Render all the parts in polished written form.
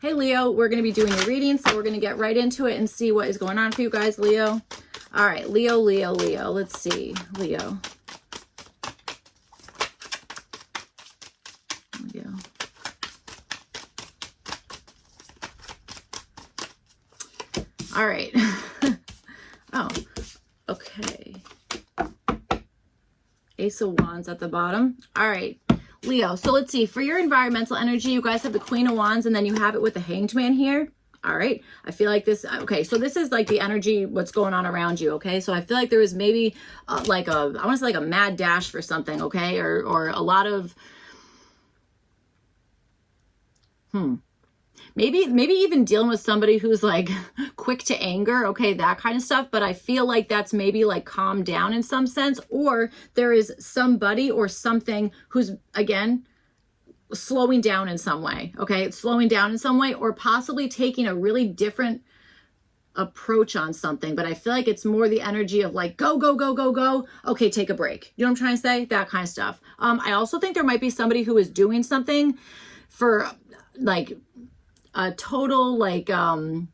Hey Leo, we're going to be doing a reading, so we're going to get right into it and see what is going on for you guys, Leo. All right, Leo. Let's see, Leo. All right. Oh, okay. Ace of Wands at the bottom. All right, Leo. So let's see. For your environmental energy, you guys have the Queen of Wands, and then you have it with the Hanged Man here. All right. I feel like this. Okay. So this is like the energy, what's going on around you. Okay. So I feel like there is maybe like I want to say like a mad dash for something. Okay. Or a lot of, maybe even dealing with somebody who's like quick to anger, okay, that kind of stuff. But I feel like that's maybe like calmed down in some sense, or there is somebody or something who's, again, slowing down in some way, okay, slowing down in some way, or possibly taking a really different approach on something. But I feel like it's more the energy of like, go, okay, take a break. You know what I'm trying to say? That kind of stuff. I also think there might be somebody who is doing something for like a total like on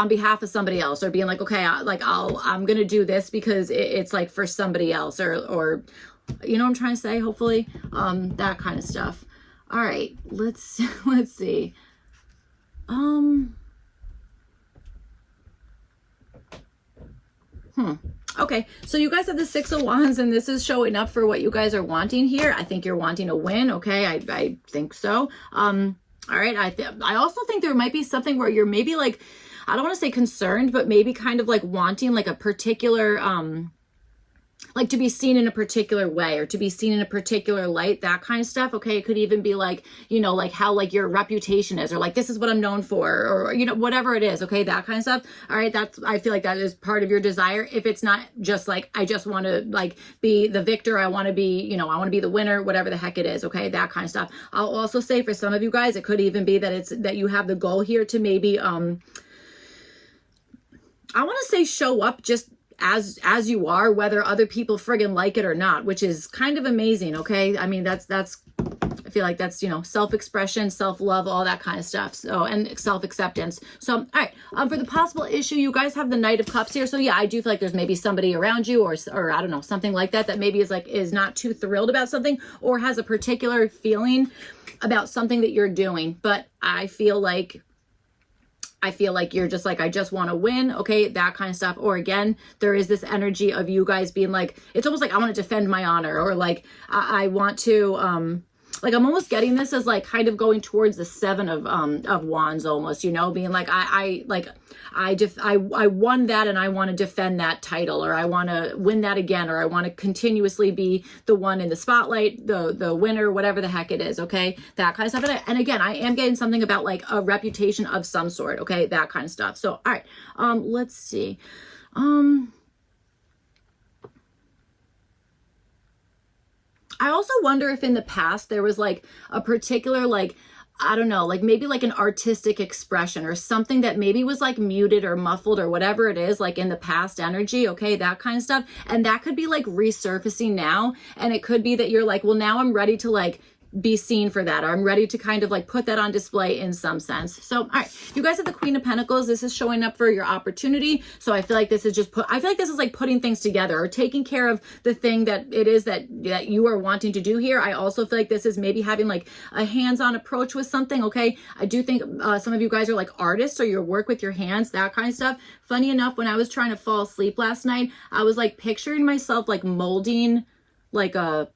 behalf of somebody else, or being like, okay, I'm gonna do this because it's like for somebody else, or you know what I'm trying to say, hopefully, that kind of stuff. All right, let's see. Okay, so you guys have the Six of Wands, and this is showing up for what you guys are wanting here. I think you're wanting a win. Okay, I think so. All right, I also think there might be something where you're maybe like, I don't want to say concerned, but maybe kind of like wanting like a particular like to be seen in a particular way, or to be seen in a particular light, that kind of stuff. Okay, it could even be like, you know, like how like your reputation is, or like this is what I'm known for, or you know, whatever it is. Okay, that kind of stuff. All right, I feel like that is part of your desire. If it's not just like, I just want to like be the victor, I want to be, you know, I want to be the winner, whatever the heck it is. Okay, that kind of stuff. I'll also say for some of you guys, it could even be that it's that you have the goal here to maybe I want to say show up just as you are, whether other people friggin' like it or not, which is kind of amazing. Okay, I mean, that's I feel like that's, you know, self-expression, self-love, all that kind of stuff. So, and self-acceptance. So, all right, for the possible issue, you guys have the Knight of Cups here. So yeah, I do feel like there's maybe somebody around you, or I don't know, something like that, that maybe is not too thrilled about something, or has a particular feeling about something that you're doing. But I feel like you're just like, I just want to win. Okay, that kind of stuff. Or again, there is this energy of you guys being like, it's almost like I want to defend my honor, or like I want to like, I'm almost getting this as like kind of going towards the Seven of Wands almost, you know, being like, I won that and I want to defend that title, or I want to win that again, or I want to continuously be the one in the spotlight, the winner, whatever the heck it is. Okay, that kind of stuff. And again, I am getting something about like a reputation of some sort. Okay, that kind of stuff. So, all right, let's see. I also wonder if in the past there was like a particular, like, I don't know, like maybe like an artistic expression or something that maybe was like muted or muffled or whatever it is, like in the past energy. Okay, that kind of stuff. And that could be like resurfacing now. And it could be that you're like, well, now I'm ready to like be seen for that, or I'm ready to kind of like put that on display in some sense. So, all right, you guys have the Queen of Pentacles. This is showing up for your opportunity. So I feel like this is just I feel like this is like putting things together, or taking care of the thing that it is that you are wanting to do here. I also feel like this is maybe having like a hands-on approach with something. Okay, I do think some of you guys are like artists, or your work with your hands, that kind of stuff. Funny enough, when I was trying to fall asleep last night, I was like picturing myself like molding like a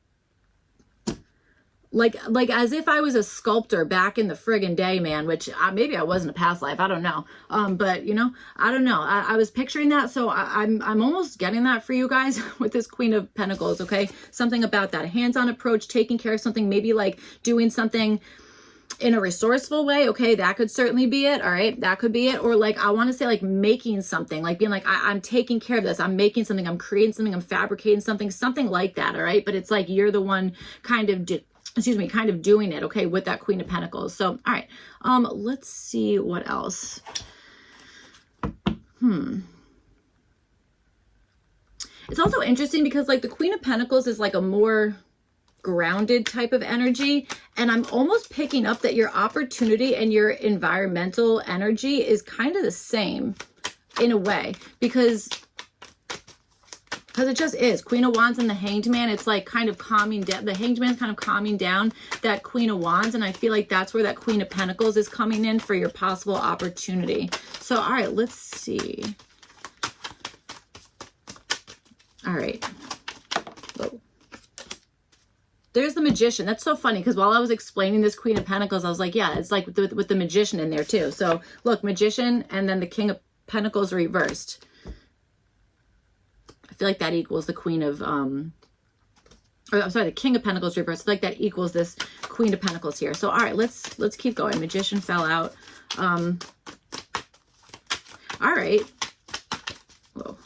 like as if I was a sculptor back in the friggin' day, man, which maybe I was in a past life. I don't know. But you know, I don't know. I was picturing that. So I'm almost getting that for you guys with this Queen of Pentacles. Okay. Something about that hands-on approach, taking care of something, maybe like doing something in a resourceful way. Okay, that could certainly be it. All right, that could be it. Or like, I want to say like making something, like being like, I'm taking care of this, I'm making something, I'm creating something, I'm fabricating something like that. All right, but it's like you're the one kind of kind of doing it. Okay, with that Queen of Pentacles. So, all right, let's see what else. It's also interesting because like the Queen of Pentacles is like a more grounded type of energy. And I'm almost picking up that your opportunity and your environmental energy is kind of the same in a way, because it just is. Queen of Wands and the Hanged Man, it's like kind of calming down. The Hanged Man is kind of calming down that Queen of Wands, and I feel like that's where that Queen of Pentacles is coming in for your possible opportunity. So, all right, let's see. All right. Whoa. There's the Magician. That's so funny, because while I was explaining this Queen of Pentacles, I was like, yeah, it's like with the Magician in there too. So, look, Magician and then the King of Pentacles reversed. I feel like that equals the Queen of, or I'm sorry, the King of Pentacles reversed. I feel like that equals this Queen of Pentacles here. So, all right, let's keep going. Magician fell out. All right. Whoa.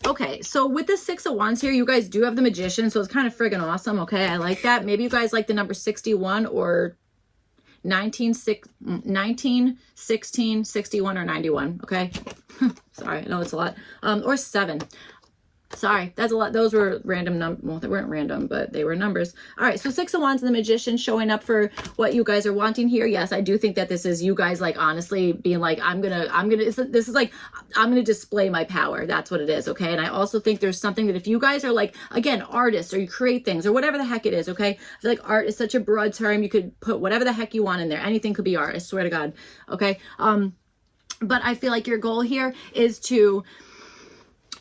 Okay, so with the Six of Wands here, you guys do have the Magician, so it's kind of friggin' awesome. Okay, I like that. Maybe you guys like the number 61 or 19, 16, 61, or 91, okay? Sorry, I know it's a lot. Or 7. Sorry, that's a lot. Those were random numbers. Well, they weren't random, but they were numbers. All right, so Six of Wands and the Magician showing up for what you guys are wanting here. Yes, I do think that this is you guys, like, honestly being like, this is like, I'm gonna display my power. That's what it is, okay? And I also think there's something that if you guys are like, again, artists, or you create things, or whatever the heck it is, okay? I feel like art is such a broad term. You could put whatever the heck you want in there. Anything could be art, I swear to God, okay? But I feel like your goal here is to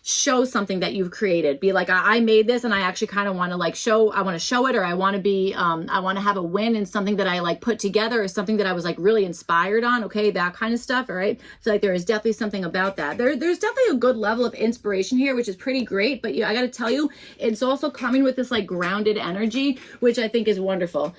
show something that you've created. Be like, I made this, and I actually kind of want to like I want to show it, or I want to be, I want to have a win in something that I like put together, or something that I was like really inspired on. Okay. That kind of stuff. All right. So like there is definitely something about that. There's definitely a good level of inspiration here, which is pretty great. But yeah, I got to tell you, it's also coming with this like grounded energy, which I think is wonderful.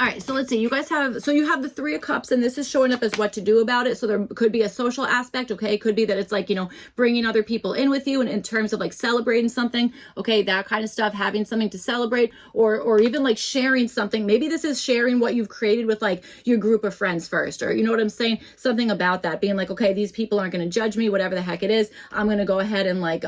All right, so let's see. You guys have, so you have the Three of Cups, and this is showing up as what to do about it. So there could be a social aspect, okay? It could be that it's like, you know, bringing other people in with you, and in terms of like celebrating something, okay? That kind of stuff, having something to celebrate, or even like sharing something. Maybe this is sharing what you've created with like your group of friends first, or you know what I'm saying? Something about that, being like, okay, these people aren't going to judge me, whatever the heck it is. I'm going to go ahead and like,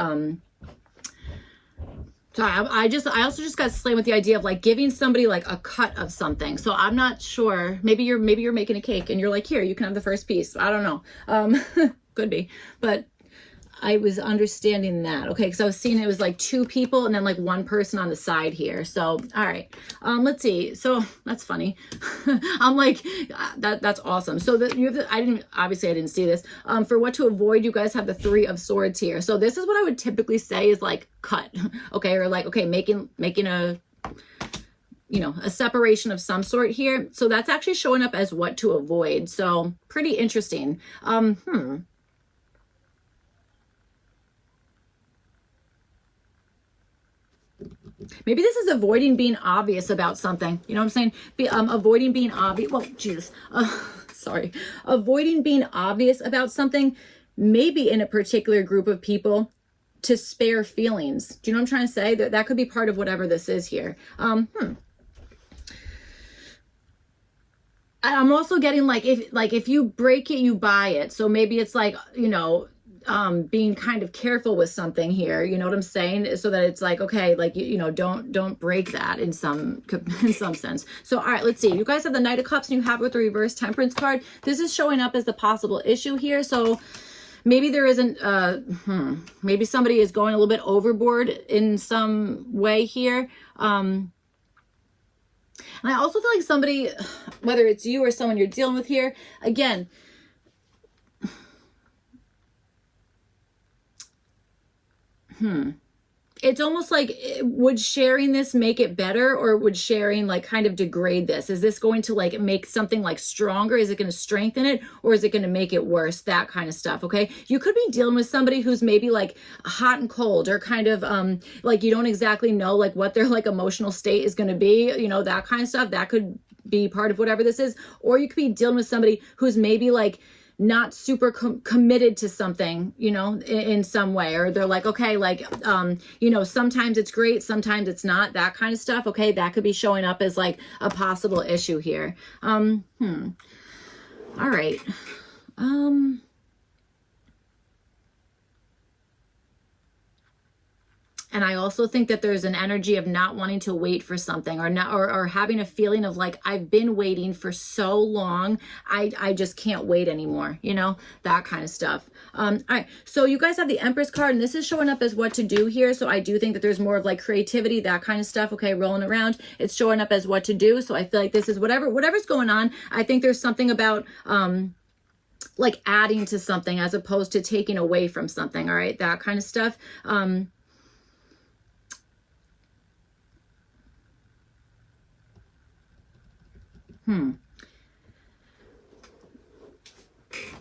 sorry, I also just got slammed with the idea of like giving somebody like a cut of something. So I'm not sure. Maybe you're making a cake and you're like, here, you can have the first piece. I don't know. Could be, but I was understanding that. Okay, because I was seeing it was like 2 people and then like 1 person on the side here. So, all right. Let's see. So that's funny. I'm like, that's awesome. So that you have I didn't see this. For what to avoid, you guys have the 3 of Swords here. So this is what I would typically say is like cut. Okay, or like, okay, making a, you know, a separation of some sort here. So that's actually showing up as what to avoid. So pretty interesting. Maybe this is avoiding being obvious about something. You know what I'm saying? Avoiding being obvious. Well, Jesus. Sorry. Avoiding being obvious about something, maybe in a particular group of people, to spare feelings. Do you know what I'm trying to say? That could be part of whatever this is here. I'm also getting like if you break it, you buy it. So maybe it's like, you know, being kind of careful with something here, you know what I'm saying? So that it's like, okay, like, you know, don't break that in some sense. So, all right, let's see. You guys have the Knight of Cups and you have with the reverse Temperance card. This is showing up as the possible issue here. So maybe there isn't, maybe somebody is going a little bit overboard in some way here. And I also feel like somebody, whether it's you or someone you're dealing with here, again, it's almost like, would sharing this make it better, or would sharing like kind of degrade this? Is this going to like make something like stronger? Is it going to strengthen it, or is it going to make it worse? That kind of stuff. Okay. You could be dealing with somebody who's maybe like hot and cold, or kind of like you don't exactly know like what their like emotional state is going to be, you know, that kind of stuff. That could be part of whatever this is. Or you could be dealing with somebody who's maybe like not super committed to something, you know, in some way, or they're like, okay, like, you know, sometimes it's great, sometimes it's not, that kind of stuff. Okay. That could be showing up as like a possible issue here. All right. And I also think that there's an energy of not wanting to wait for something, or not, or having a feeling of like, I've been waiting for so long. I just can't wait anymore, you know, that kind of stuff. All right. So you guys have the Empress card, and this is showing up as what to do here. So I do think that there's more of like creativity, that kind of stuff. Okay. Rolling around, it's showing up as what to do. So I feel like this is whatever's going on. I think there's something about, like adding to something as opposed to taking away from something. All right. That kind of stuff.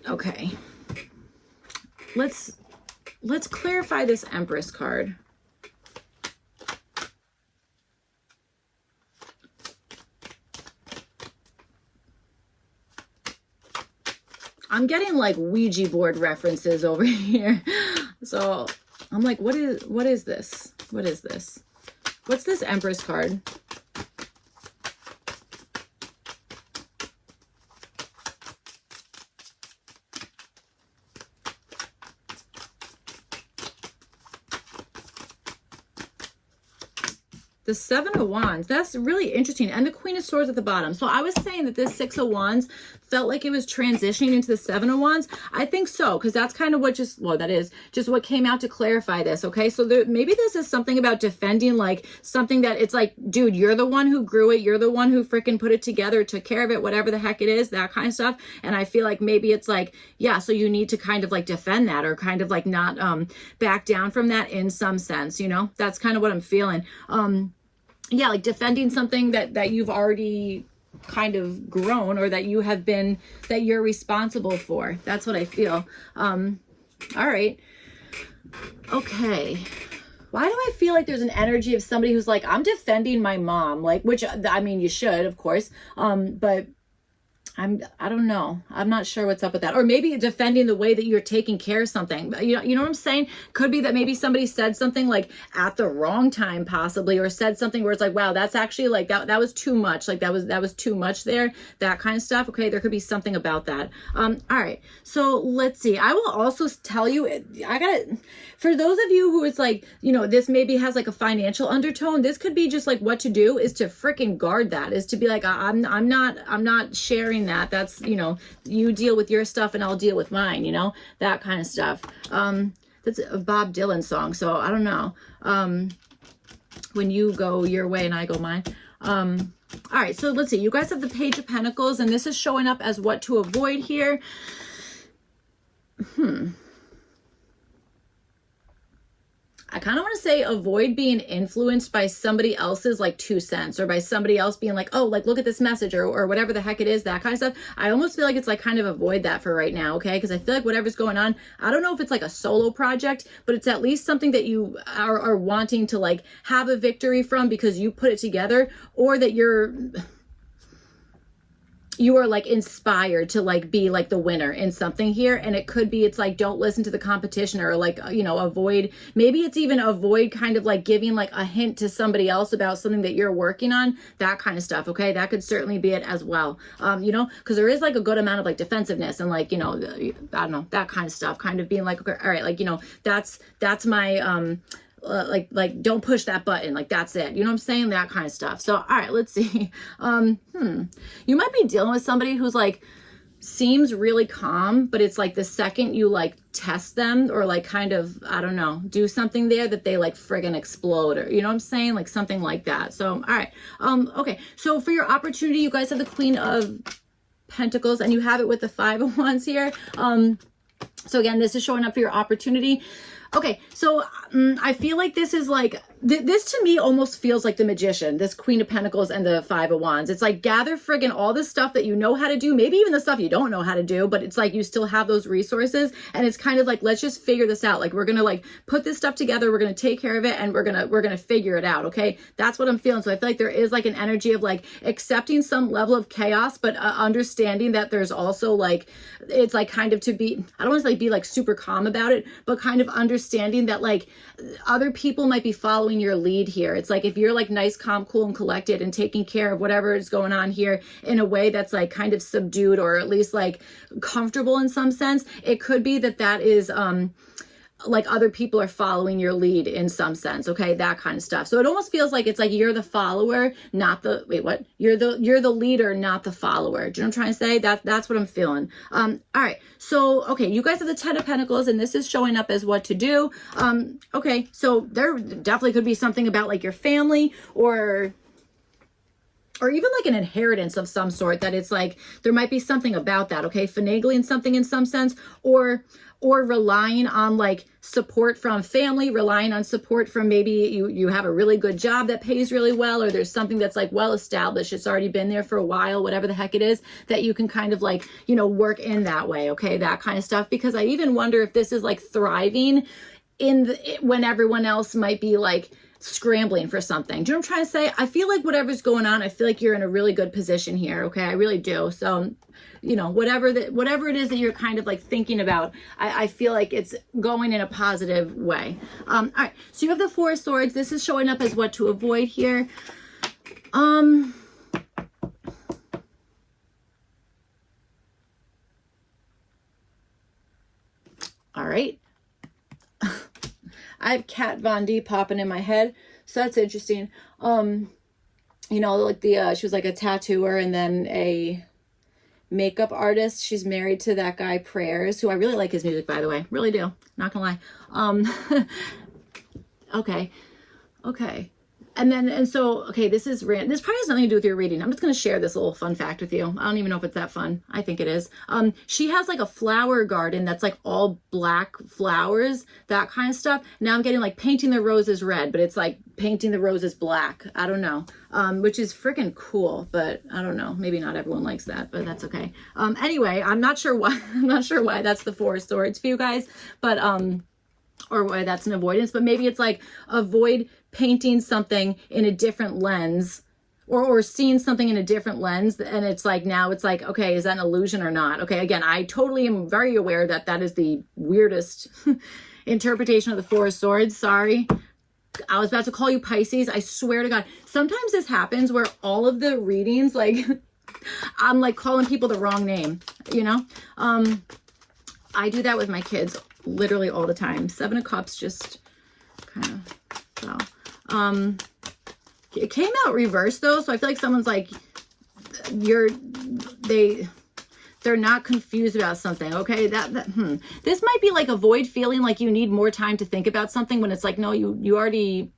Okay. Let's clarify this Empress card. I'm getting like Ouija board references over here. So I'm like, what is this? What is this? What's this Empress card? The Seven of Wands, that's really interesting. And the Queen of Swords at the bottom. So I was saying that this Six of Wands felt like it was transitioning into the Seven of Wands. I think so, because that's kind of what that is just what came out to clarify this. Okay, so maybe this is something about defending, like something that it's like, dude, you're the one who grew it. You're the one who freaking put it together, took care of it, whatever the heck it is, that kind of stuff. And I feel like maybe it's like, yeah, so you need to kind of like defend that, or kind of like not back down from that in some sense, you know. That's kind of what I'm feeling. Yeah, like defending something that you've already kind of grown, or that you're responsible for. That's what I feel. All right. Okay. Why do I feel like there's an energy of somebody who's like, I'm defending my mom, like, which, I mean, you should, of course. But I don't know. I'm not sure what's up with that. Or maybe defending the way that you're taking care of something. You know what I'm saying? Could be that maybe somebody said something like at the wrong time, possibly, or said something where it's like, wow, that's actually like that was too much. Like that was too much there, that kind of stuff. Okay, there could be something about that. All right. So let's see. I will also tell you, for those of you who it's like, you know, this maybe has like a financial undertone, this could be just like what to do is to freaking guard that, is to be like, I'm not sharing that. That's, you know, you deal with your stuff and I'll deal with mine, you know, that kind of stuff. That's a Bob Dylan song, so I don't know. When you go your way and I go mine. All right, so let's see. You guys have the Page of Pentacles, and this is showing up as what to avoid here. I kind of want to say avoid being influenced by somebody else's like 2 cents, or by somebody else being like, oh, like, look at this message, or whatever the heck it is, that kind of stuff. I almost feel like it's like kind of avoid that for right now. Okay. Cause I feel like whatever's going on, I don't know if it's like a solo project, but it's at least something that you are wanting to like have a victory from because you put it together, or that you are like inspired to like be like the winner in something here. And it could be, it's like, don't listen to the competition, or like, you know, avoid, maybe it's even avoid kind of like giving like a hint to somebody else about something that you're working on, that kind of stuff. Okay. That could certainly be it as well. You know, cause there is like a good amount of like defensiveness and like, you know, I don't know, that kind of stuff, kind of being like, okay, all right, like, you know, that's my, like don't push that button, like that's it, you know what I'm saying, that kind of stuff. So all right, let's see. You might be dealing with somebody who's like seems really calm, but it's like the second you like test them, or like kind of, I don't know, do something there, that they like friggin' explode, or you know what I'm saying, like something like that. So all right, okay, so for your opportunity, you guys have the Queen of Pentacles, and you have it with the Five of Wands here. So again, this is showing up for your opportunity. Okay, so I feel like this is like, this to me almost feels like the Magician, this Queen of Pentacles and the Five of Wands. It's like, gather friggin' all the stuff that you know how to do, maybe even the stuff you don't know how to do, but it's like you still have those resources, and it's kind of like, let's just figure this out. Like, we're gonna like put this stuff together, we're gonna take care of it, and we're gonna figure it out, okay? That's what I'm feeling. So I feel like there is like an energy of like accepting some level of chaos, but understanding that there's also like, it's like kind of to be, I don't want to like be like super calm about it, but kind of understanding that like other people might be following your lead here. It's like, if you're like nice, calm, cool, and collected, and taking care of whatever is going on here in a way that's like kind of subdued, or at least like comfortable in some sense, it could be that is like other people are following your lead in some sense, okay, that kind of stuff. So it almost feels like it's like you're the follower, not the, wait, what? You're the leader, not the follower. Do you know what I'm trying to say? That's what I'm feeling. All right, so okay, you guys have the Ten of Pentacles, and this is showing up as what to do. Okay, so there definitely could be something about like your family, or even like an inheritance of some sort, that it's like there might be something about that, okay, finagling something in some sense, or relying on like support from family, relying on support from, maybe you have a really good job that pays really well, or there's something that's like well established, it's already been there for a while, whatever the heck it is, that you can kind of like, you know, work in that way, okay, that kind of stuff. Because I even wonder if this is like thriving when everyone else might be like scrambling for something. Do you know what I'm trying to say? I feel like whatever's going on, I feel like you're in a really good position here, okay? I really do. So, you know, whatever it is that you're kind of like thinking about, I feel like it's going in a positive way. All right, so you have the Four of Swords. This is showing up as what to avoid here. All right. I have Kat Von D popping in my head, so that's interesting. You know, like she was like a tattooer and then a makeup artist. She's married to that guy Prayers, who I really like his music, by the way, really do, not gonna lie. Okay. And so, okay, this probably has nothing to do with your reading. I'm just going to share this little fun fact with you. I don't even know if it's that fun. I think it is. She has like a flower garden that's like all black flowers, that kind of stuff. Now I'm getting like painting the roses red, but it's like painting the roses black. I don't know. Which is freaking cool, but I don't know. Maybe not everyone likes that, but that's okay. Anyway, I'm not sure why that's the Four of Swords for you guys, but, or why that's an avoidance, but maybe it's like avoid painting something in a different lens, or seeing something in a different lens, and it's like, now it's like, okay, is that an illusion or not? Okay, again, I totally am very aware that that is the weirdest interpretation of the Four of Swords. Sorry, I was about to call you Pisces. I swear to God, sometimes this happens where all of the readings, like I'm like calling people the wrong name, you know. I do that with my kids literally all the time. Seven of Cups just kind of fell. It came out reversed though, so I feel like someone's like, they're not confused about something, okay? This might be like avoid feeling like you need more time to think about something, when it's like, no, you already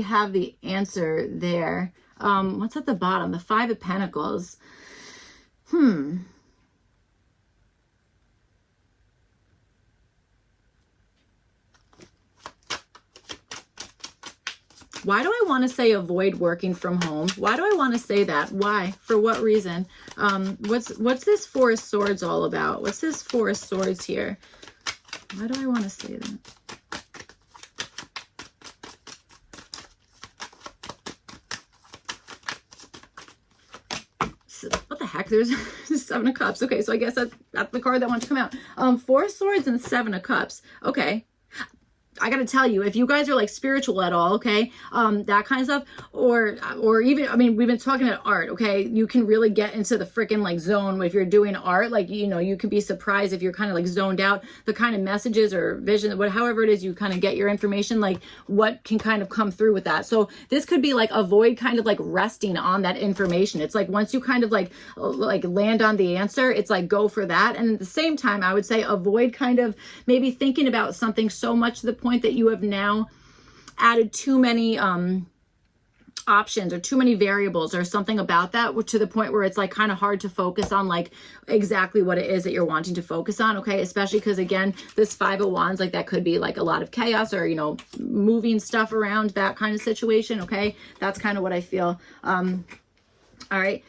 have the answer there. What's at the bottom? The Five of Pentacles. Why do I want to say avoid working from home? Why do I want to say that? Why? For what reason? What's this Four of Swords all about? What's this Four of Swords here? Why do I want to say that? What the heck? There's Seven of Cups. Okay, so I guess that's the card that wants to come out. Four of Swords and Seven of Cups. Okay. I gotta tell you, if you guys are like spiritual at all, okay, that kind of stuff, or even, I mean, we've been talking about art, okay, you can really get into the freaking like zone if you're doing art. Like, you know, you can be surprised if you're kind of like zoned out, the kind of messages or vision, however it is you kind of get your information, like what can kind of come through with that. So this could be like avoid kind of like resting on that information. It's like once you kind of like land on the answer, it's like go for that. And at the same time, I would say avoid kind of maybe thinking about something so much to the point that you have now added too many options or too many variables or something about that, to the point where it's like kind of hard to focus on like exactly what it is that you're wanting to focus on, okay? Especially because, again, this Five of Wands, like that could be like a lot of chaos or, you know, moving stuff around, that kind of situation, okay? That's kind of what I feel. All right.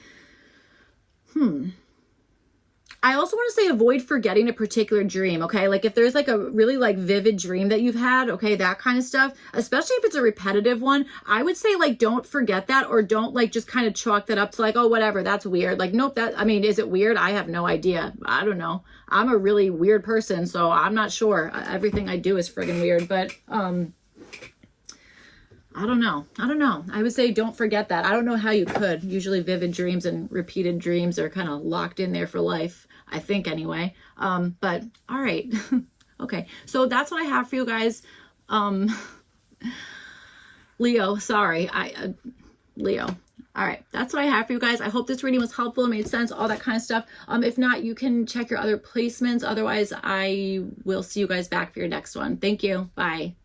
I also want to say avoid forgetting a particular dream, okay? Like if there's like a really like vivid dream that you've had, okay, that kind of stuff, especially if it's a repetitive one, I would say like don't forget that, or don't like just kind of chalk that up to like, oh, whatever, that's weird. Like, nope, I mean, is it weird? I have no idea. I don't know. I'm a really weird person, so I'm not sure. Everything I do is friggin' weird, but I don't know. I would say don't forget that. I don't know how you could. Usually vivid dreams and repeated dreams are kind of locked in there for life, I think anyway. But all right. Okay, so that's what I have for you guys. Leo, sorry, Leo. All right, that's what I have for you guys. I hope this reading was helpful and made sense, all that kind of stuff. If not, you can check your other placements. Otherwise, I will see you guys back for your next one. Thank you. Bye.